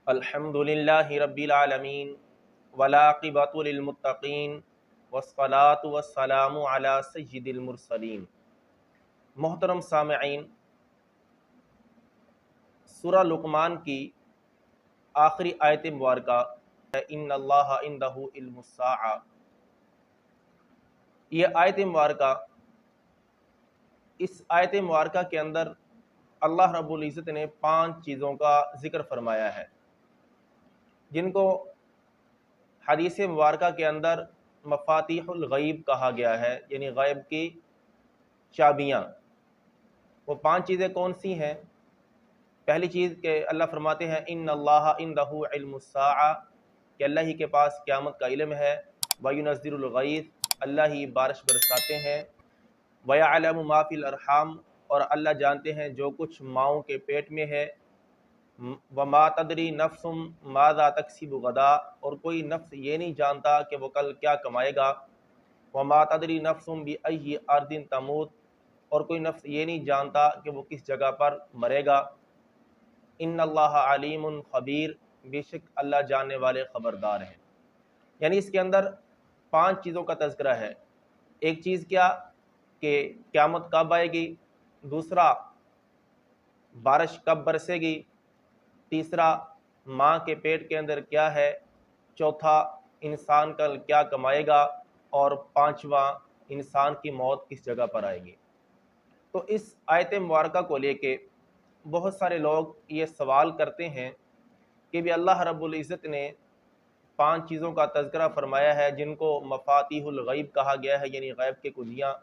الحمدللہ رب العالمین والعاقبۃ للمتقین والصلاۃ والسلام علی سید المرسلین۔ محترم سامعین، سورہ لقمان کی آخری آیت مبارکہ ہے ان اللہ عندہ علم الساعہ۔ یہ آیت مبارکہ، اس آیت مبارکہ کے اندر اللہ رب العزت نے 5 چیزوں کا ذکر فرمایا ہے، جن کو حدیث مبارکہ کے اندر مفاتیح الغیب کہا گیا ہے، یعنی غیب کی چابیاں۔ وہ 5 چیزیں کون سی ہیں؟ پہلی چیز کہ اللہ فرماتے ہیں ان اللہ عندہ علم الساعہ، کہ اللہ ہی کے پاس قیامت کا علم ہے، وینزل الغیث، اللہ ہی بارش برساتے ہیں، ویعلم ما فی الارحام، اور اللہ جانتے ہیں جو کچھ ماؤں کے پیٹ میں ہے، وما تدری نفس ماذا تکسب غدا، اور کوئی نفس یہ نہیں جانتا کہ وہ کل کیا کمائے گا، وما تدری نفس بأی ارض تموت، اور کوئی نفس یہ نہیں جانتا کہ وہ کس جگہ پر مرے گا، ان اللہ علیم خبیر، بے شک اللہ جاننے والے خبردار ہیں۔ یعنی اس کے اندر 5 چیزوں کا تذکرہ ہے۔ ایک چیز کیا کہ قیامت کب آئے گی، دوسرا بارش کب برسے گی، تیسرا ماں کے پیٹ کے اندر کیا ہے، چوتھا انسان کل کیا کمائے گا، اور 5واں انسان کی موت کس جگہ پر آئے گی۔ تو اس آیت مبارکہ کو لے کے بہت سارے لوگ یہ سوال کرتے ہیں کہ بھی اللہ رب العزت نے 5 چیزوں کا تذکرہ فرمایا ہے جن کو مفاتیح الغیب کہا گیا ہے، یعنی غیب کے کنیاں۔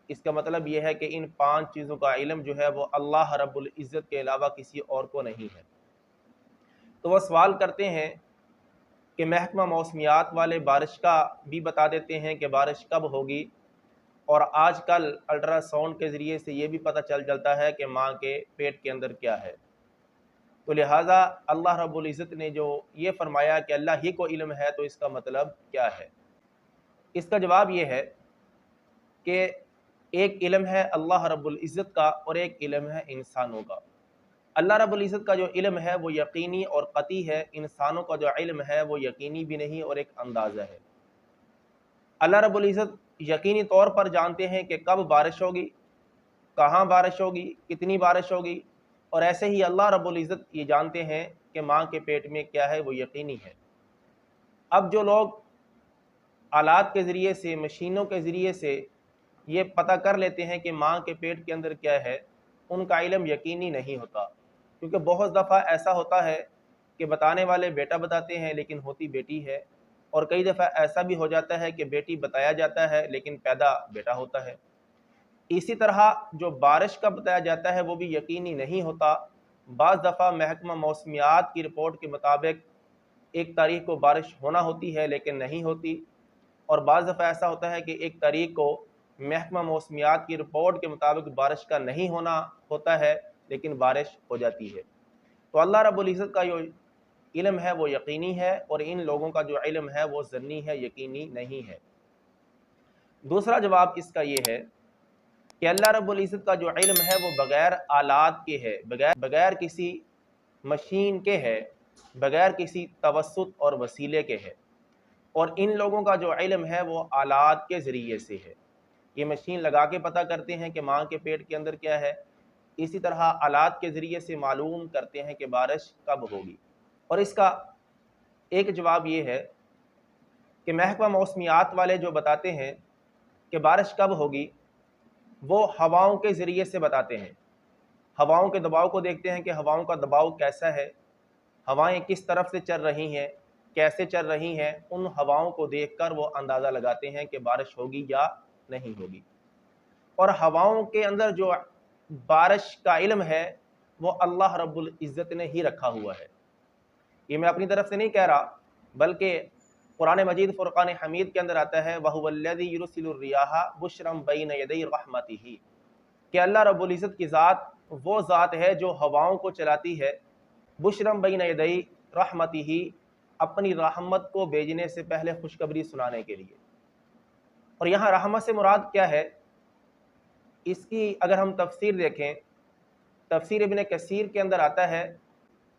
اس کا مطلب یہ ہے کہ ان 5 چیزوں کا علم جو ہے وہ اللہ رب العزت کے علاوہ کسی اور کو نہیں ہے۔ تو وہ سوال کرتے ہیں کہ محکمہ موسمیات والے بارش کا بھی بتا دیتے ہیں کہ بارش کب ہوگی، اور آج کل الٹرا ساؤنڈ کے ذریعے سے یہ بھی پتہ چل جاتا ہے کہ ماں کے پیٹ کے اندر کیا ہے۔ تو لہٰذا اللہ رب العزت نے جو یہ فرمایا کہ اللہ ہی کو علم ہے، تو اس کا مطلب کیا ہے؟ اس کا جواب یہ ہے کہ ایک علم ہے اللہ رب العزت کا اور ایک علم ہے انسانوں کا۔ اللہ رب العزت کا جو علم ہے وہ یقینی اور قطعی ہے، انسانوں کا جو علم ہے وہ یقینی بھی نہیں اور ایک اندازہ ہے۔ اللہ رب العزت یقینی طور پر جانتے ہیں کہ کب بارش ہوگی، کہاں بارش ہوگی، کتنی بارش ہوگی، اور ایسے ہی اللہ رب العزت یہ جانتے ہیں کہ ماں کے پیٹ میں کیا ہے، وہ یقینی ہے۔ اب جو لوگ آلات کے ذریعے سے، مشینوں کے ذریعے سے یہ پتہ کر لیتے ہیں کہ ماں کے پیٹ کے اندر کیا ہے، ان کا علم یقینی نہیں ہوتا، کیونکہ بہت دفعہ ایسا ہوتا ہے کہ بتانے والے بیٹا بتاتے ہیں لیکن ہوتی بیٹی ہے، اور کئی دفعہ ایسا بھی ہو جاتا ہے کہ بیٹی بتایا جاتا ہے لیکن پیدا بیٹا ہوتا ہے۔ اسی طرح جو بارش کا بتایا جاتا ہے وہ بھی یقینی نہیں ہوتا۔ بعض دفعہ محکمہ موسمیات کی رپورٹ کے مطابق 1 تاریخ کو بارش ہونا ہوتی ہے لیکن نہیں ہوتی، اور بعض دفعہ ایسا ہوتا ہے کہ 1 تاریخ کو محکمہ موسمیات کی رپورٹ کے مطابق بارش کا نہیں ہونا ہوتا ہے لیکن بارش ہو جاتی ہے۔ تو اللہ رب العزت کا جو علم ہے وہ یقینی ہے، اور ان لوگوں کا جو علم ہے وہ ظنی ہے، یقینی نہیں ہے۔ دوسرا جواب اس کا یہ ہے کہ اللہ رب العزت کا جو علم ہے وہ بغیر آلات کے ہے، بغیر کسی مشین کے ہے، بغیر کسی توسط اور وسیلے کے ہے، اور ان لوگوں کا جو علم ہے وہ آلات کے ذریعے سے ہے۔ یہ مشین لگا کے پتہ کرتے ہیں کہ ماں کے پیٹ کے اندر کیا ہے، اسی طرح آلات کے ذریعے سے معلوم کرتے ہیں کہ بارش کب ہوگی۔ اور اس کا ایک جواب یہ ہے کہ محکمہ موسمیات والے جو بتاتے ہیں کہ بارش کب ہوگی، وہ ہواؤں کے ذریعے سے بتاتے ہیں۔ ہواؤں کے دباؤ کو دیکھتے ہیں کہ ہواؤں کا دباؤ کیسا ہے، ہوائیں کس طرف سے چل رہی ہیں، کیسے چل رہی ہیں، ان ہواؤں کو دیکھ کر وہ اندازہ لگاتے ہیں کہ بارش ہوگی یا نہیں ہوگی۔ اور ہواؤں کے اندر جو بارش کا علم ہے وہ اللہ رب العزت نے ہی رکھا ہوا ہے۔ یہ میں اپنی طرف سے نہیں کہہ رہا، بلکہ قرآن مجید فرقان حمید کے اندر آتا ہے وَهُوَ الَّذِي يُرْسِلُ الرِّيَاحَ بُشْرًا بَيْنَ يَدَيْ رَحْمَتِهِ، کہ اللہ رب العزت کی ذات وہ ذات ہے جو ہواؤں کو چلاتی ہے، بُشْرًا بَيْنَ يَدَيْ رَحْمَتِهِ، اپنی رحمت کو بھیجنے سے پہلے خوشخبری سنانے کے لیے۔ اور یہاں رحمت سے مراد کیا ہے؟ اس کی اگر ہم تفسیر دیکھیں، تفسیر ابن کثیر کے اندر آتا ہے